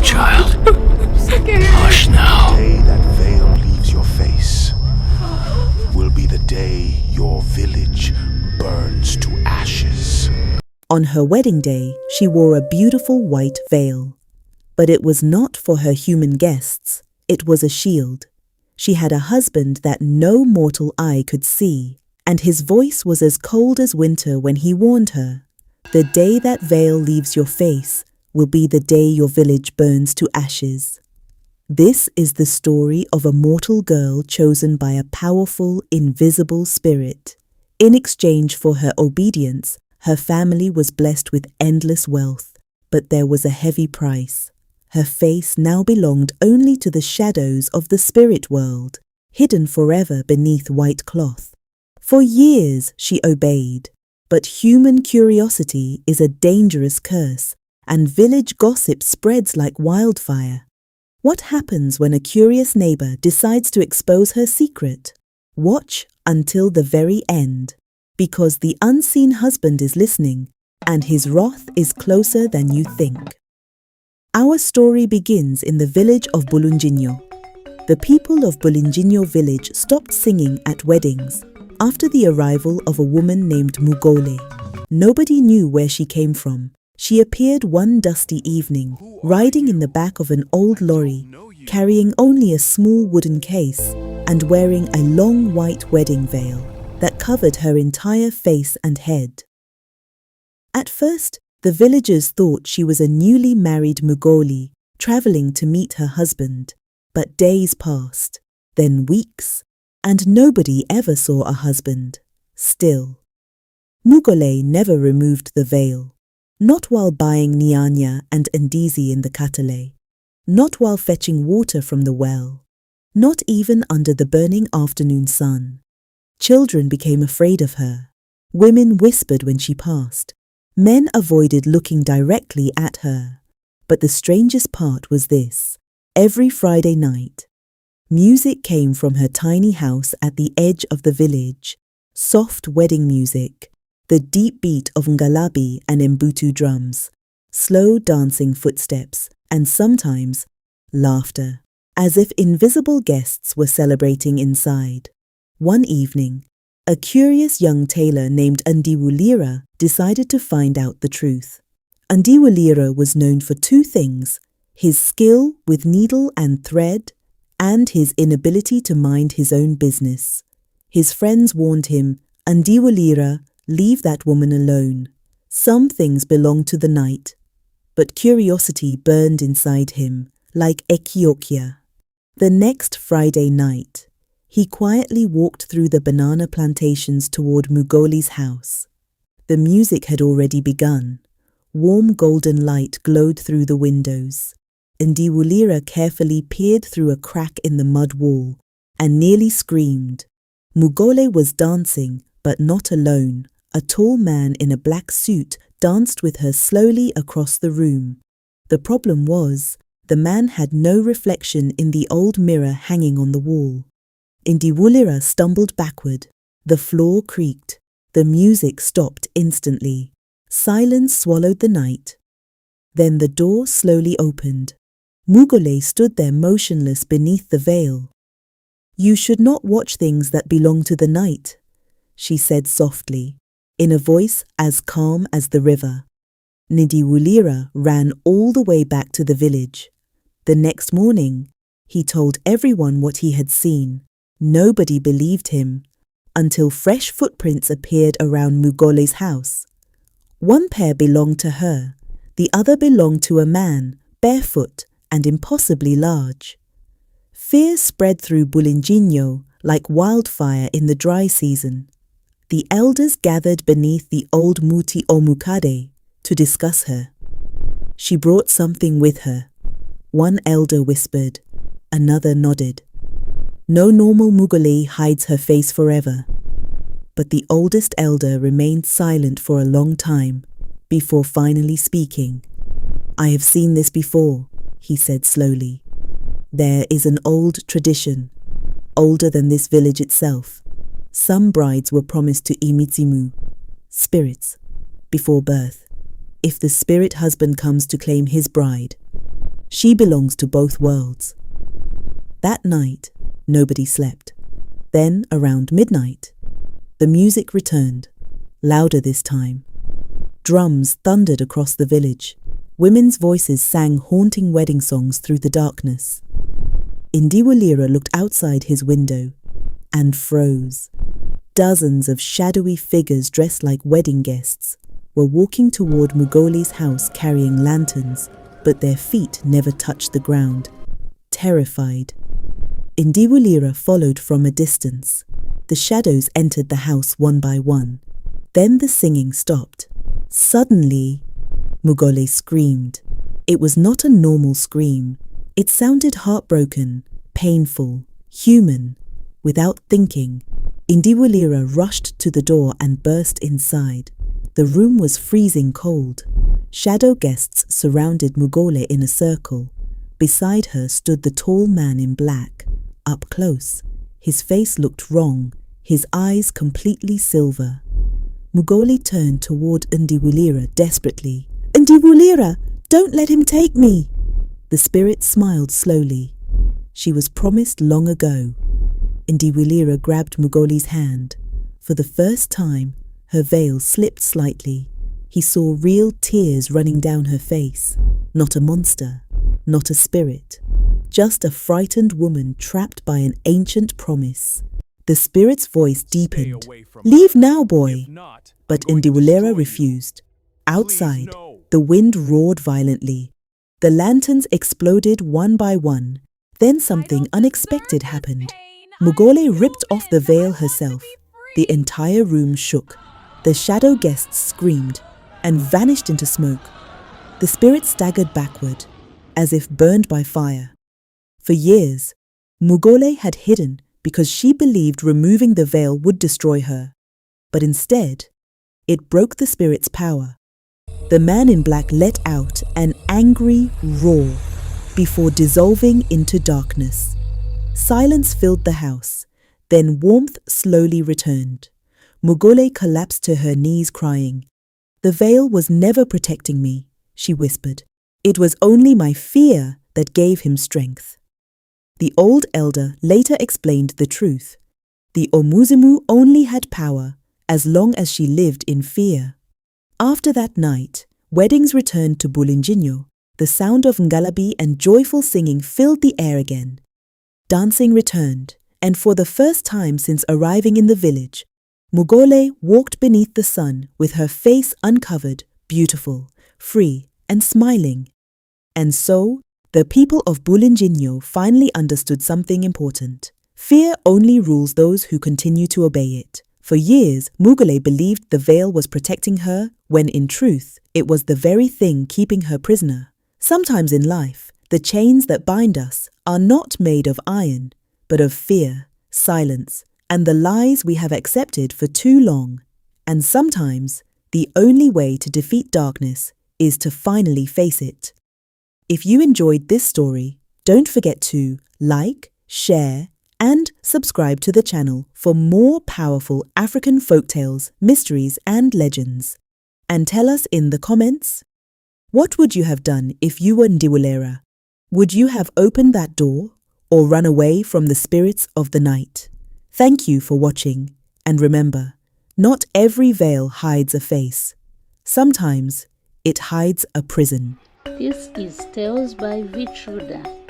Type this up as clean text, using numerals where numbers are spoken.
child. Hush now. The day that veil leaves your face will be the day your village burns to ashes. On her wedding day, she wore a beautiful white veil. But it was not for her human guests, it was a shield. She had a husband that no mortal eye could see, and his voice was as cold as winter when he warned her. The day that veil leaves your face will be the day your village burns to ashes. This is the story of a mortal girl chosen by a powerful, invisible spirit. In exchange for her obedience, her family was blessed with endless wealth, but there was a heavy price. Her face now belonged only to the shadows of the spirit world, hidden forever beneath white cloth. For years she obeyed, but human curiosity is a dangerous curse, and village gossip spreads like wildfire. What happens when a curious neighbor decides to expose her secret? Watch until the very end, because the unseen husband is listening, and his wrath is closer than you think. Our story begins in the village of Bulinjinyo. The people of Bulinjinyo village stopped singing at weddings after the arrival of a woman named Mugole. Nobody knew where she came from. She appeared one dusty evening, riding in the back of an old lorry, carrying only a small wooden case and wearing a long white wedding veil that covered her entire face and head. At first, the villagers thought she was a newly married Mugole traveling to meet her husband, but days passed, then weeks, and nobody ever saw a husband. Still, Mugole never removed the veil, not while buying nyanya and ndizi in the katale, not while fetching water from the well, not even under the burning afternoon sun. Children became afraid of her. Women whispered when she passed. Men avoided looking directly at her. But the strangest part was this. Every Friday night, music came from her tiny house at the edge of the village. Soft wedding music, the deep beat of ngalabi and mbutu drums, slow dancing footsteps, and sometimes laughter, as if invisible guests were celebrating inside. One evening, a curious young tailor named Ndiwulira decided to find out the truth. Ndiwulira was known for two things: his skill with needle and thread, and his inability to mind his own business. His friends warned him, "Ndiwulira, leave that woman alone. Some things belong to the night." But curiosity burned inside him, like ekiokia. The next Friday night, he quietly walked through the banana plantations toward Mugole's house. The music had already begun. Warm golden light glowed through the windows. Ndiwulira carefully peered through a crack in the mud wall and nearly screamed. Mugole was dancing, but not alone. A tall man in a black suit danced with her slowly across the room. The problem was, the man had no reflection in the old mirror hanging on the wall. Ndiwulira stumbled backward. The floor creaked. The music stopped instantly. Silence swallowed the night. Then the door slowly opened. Mugole stood there motionless beneath the veil. "You should not watch things that belong to the night," she said softly, in a voice as calm as the river. Ndiwulira ran all the way back to the village. The next morning, he told everyone what he had seen. Nobody believed him, until fresh footprints appeared around Mugole's house. One pair belonged to her, the other belonged to a man, barefoot and impossibly large. Fear spread through Bulinjinyo like wildfire in the dry season. The elders gathered beneath the old muti omukade to discuss her. She brought something with her. One elder whispered, another nodded. No normal Mugole hides her face forever. But the oldest elder remained silent for a long time before finally speaking. "I have seen this before," he said slowly. "There is an old tradition, older than this village itself. Some brides were promised to imitsimu, spirits, before birth. If the spirit husband comes to claim his bride, She belongs to both worlds. That night, nobody slept. Then, around midnight, the music returned, louder this time. Drums thundered across the village. Women's voices sang haunting wedding songs through the darkness. Ndiwulira looked outside his window and froze. Dozens of shadowy figures dressed like wedding guests were walking toward Mugole's house carrying lanterns, but their feet never touched the ground. Terrified, Ndiwulira followed from a distance. The shadows entered the house one by one. Then the singing stopped. Suddenly, Mugole screamed. It was not a normal scream. It sounded heartbroken, painful, human. Without thinking, Ndiwulira rushed to the door and burst inside. The room was freezing cold. Shadow guests surrounded Mugole in a circle. Beside her stood the tall man in black. Up close, his face looked wrong, his eyes completely silver. Mugole turned toward Ndiwulira desperately. "Ndiwulira, don't let him take me!" The spirit smiled slowly. She was promised long ago. Ndiwulira grabbed Mugole's hand. For the first time, her veil slipped slightly. He saw real tears running down her face. Not a monster, not a spirit, just a frightened woman trapped by an ancient promise. The spirit's voice deepened. "Leave now, boy!" But Ndiwulira refused. Outside, the wind roared violently. The lanterns exploded one by one. Then something unexpected happened. Mugole ripped off the veil herself. The entire room shook. The shadow guests screamed and vanished into smoke. The spirit staggered backward, as if burned by fire. For years, Mugole had hidden because she believed removing the veil would destroy her. But instead, it broke the spirit's power. The man in black let out an angry roar before dissolving into darkness. Silence filled the house, then warmth slowly returned. Mugole collapsed to her knees crying. "The veil was never protecting me," she whispered. "It was only my fear that gave him strength." The old elder later explained the truth. The Omuzimu only had power as long as she lived in fear. After that night, weddings returned to Bulinjinyo. The sound of ngalabi and joyful singing filled the air again. Dancing returned, and for the first time since arriving in the village, Mugole walked beneath the sun with her face uncovered, beautiful, free, and smiling. And so, the people of Bulinjinyo finally understood something important. Fear only rules those who continue to obey it. For years, Mugole believed the veil was protecting her, when in truth, it was the very thing keeping her prisoner. Sometimes in life, the chains that bind us are not made of iron, but of fear, silence, and the lies we have accepted for too long. And sometimes, the only way to defeat darkness is to finally face it. If you enjoyed this story, don't forget to like, share, and subscribe to the channel for more powerful African folktales, mysteries, and legends. And tell us in the comments, what would you have done if you were Ndiwulira? Would you have opened that door or run away from the spirits of the night? Thank you for watching, and remember, not every veil hides a face. Sometimes it hides a prison. This is Tales by Vitruda.